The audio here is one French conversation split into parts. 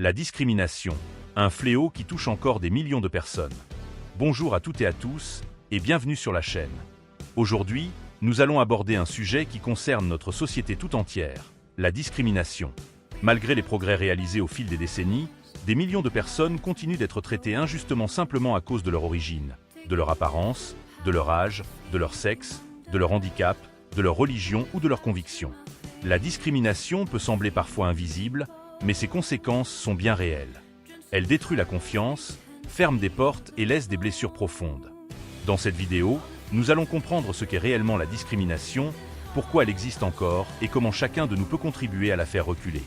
La discrimination, un fléau qui touche encore des millions de personnes. Bonjour à toutes et à tous, et bienvenue sur la chaîne. Aujourd'hui, nous allons aborder un sujet qui concerne notre société tout entière, la discrimination. Malgré les progrès réalisés au fil des décennies, des millions de personnes continuent d'être traitées injustement simplement à cause de leur origine, de leur apparence, de leur âge, de leur sexe, de leur handicap, de leur religion ou de leurs convictions. La discrimination peut sembler parfois invisible, mais ses conséquences sont bien réelles. Elle détruit la confiance, ferme des portes et laisse des blessures profondes. Dans cette vidéo, nous allons comprendre ce qu'est réellement la discrimination, pourquoi elle existe encore et comment chacun de nous peut contribuer à la faire reculer.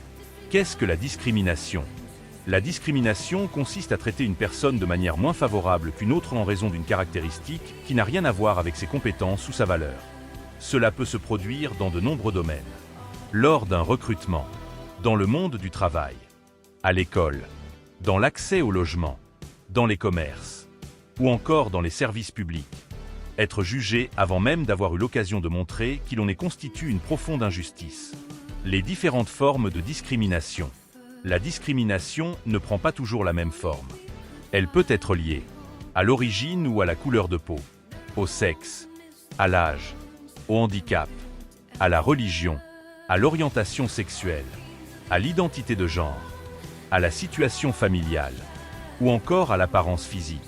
Qu'est-ce que la discrimination ? La discrimination consiste à traiter une personne de manière moins favorable qu'une autre en raison d'une caractéristique qui n'a rien à voir avec ses compétences ou sa valeur. Cela peut se produire dans de nombreux domaines. Lors d'un recrutement, dans le monde du travail, à l'école, dans l'accès au logement, dans les commerces, ou encore dans les services publics. Être jugé avant même d'avoir eu l'occasion de montrer qu'il en est constitue une profonde injustice. Les différentes formes de discrimination. La discrimination ne prend pas toujours la même forme. Elle peut être liée à l'origine ou à la couleur de peau, au sexe, à l'âge, au handicap, à la religion, à l'orientation sexuelle, à l'identité de genre, à la situation familiale, ou encore à l'apparence physique.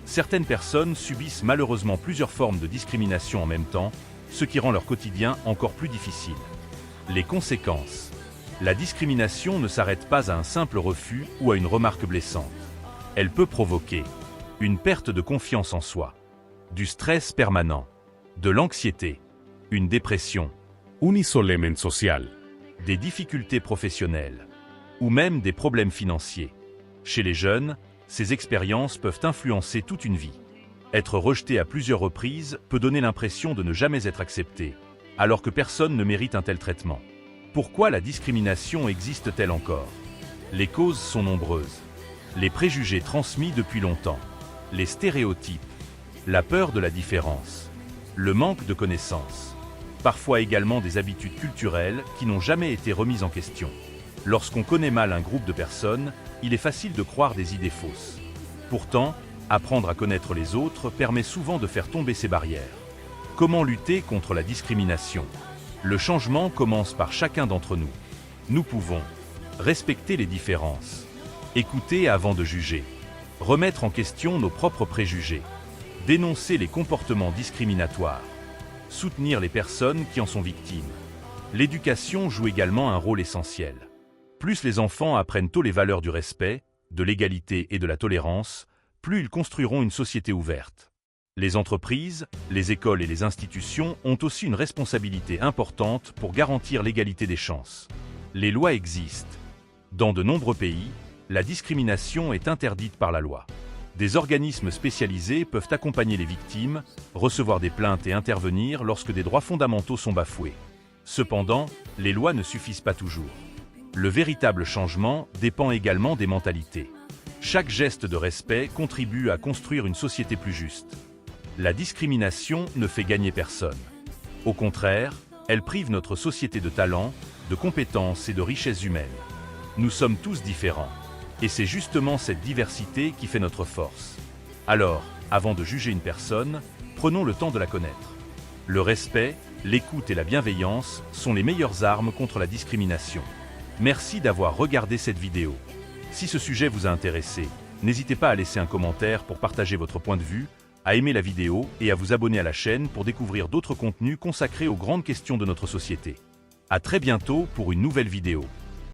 Certaines personnes subissent malheureusement plusieurs formes de discrimination en même temps, ce qui rend leur quotidien encore plus difficile. Les conséquences. La discrimination ne s'arrête pas à un simple refus ou à une remarque blessante. Elle peut provoquer une perte de confiance en soi, du stress permanent, de l'anxiété, une dépression, un isolement social, des difficultés professionnelles, ou même des problèmes financiers. Chez les jeunes, ces expériences peuvent influencer toute une vie. Être rejeté à plusieurs reprises peut donner l'impression de ne jamais être accepté, alors que personne ne mérite un tel traitement. Pourquoi la discrimination existe-t-elle encore? Les causes sont nombreuses. Les préjugés transmis depuis longtemps, les stéréotypes, la peur de la différence, le manque de connaissances, parfois également des habitudes culturelles qui n'ont jamais été remises en question. Lorsqu'on connaît mal un groupe de personnes, il est facile de croire des idées fausses. Pourtant, apprendre à connaître les autres permet souvent de faire tomber ces barrières. Comment lutter contre la discrimination? Le changement commence par chacun d'entre nous. Nous pouvons respecter les différences, écouter avant de juger, remettre en question nos propres préjugés, dénoncer les comportements discriminatoires, soutenir les personnes qui en sont victimes. L'éducation joue également un rôle essentiel. Plus les enfants apprennent tôt les valeurs du respect, de l'égalité et de la tolérance, plus ils construiront une société ouverte. Les entreprises, les écoles et les institutions ont aussi une responsabilité importante pour garantir l'égalité des chances. Les lois existent. Dans de nombreux pays, la discrimination est interdite par la loi. Des organismes spécialisés peuvent accompagner les victimes, recevoir des plaintes et intervenir lorsque des droits fondamentaux sont bafoués. Cependant, les lois ne suffisent pas toujours. Le véritable changement dépend également des mentalités. Chaque geste de respect contribue à construire une société plus juste. La discrimination ne fait gagner personne. Au contraire, elle prive notre société de talents, de compétences et de richesses humaines. Nous sommes tous différents. Et c'est justement cette diversité qui fait notre force. Alors, avant de juger une personne, prenons le temps de la connaître. Le respect, l'écoute et la bienveillance sont les meilleures armes contre la discrimination. Merci d'avoir regardé cette vidéo. Si ce sujet vous a intéressé, n'hésitez pas à laisser un commentaire pour partager votre point de vue, à aimer la vidéo et à vous abonner à la chaîne pour découvrir d'autres contenus consacrés aux grandes questions de notre société. À très bientôt pour une nouvelle vidéo.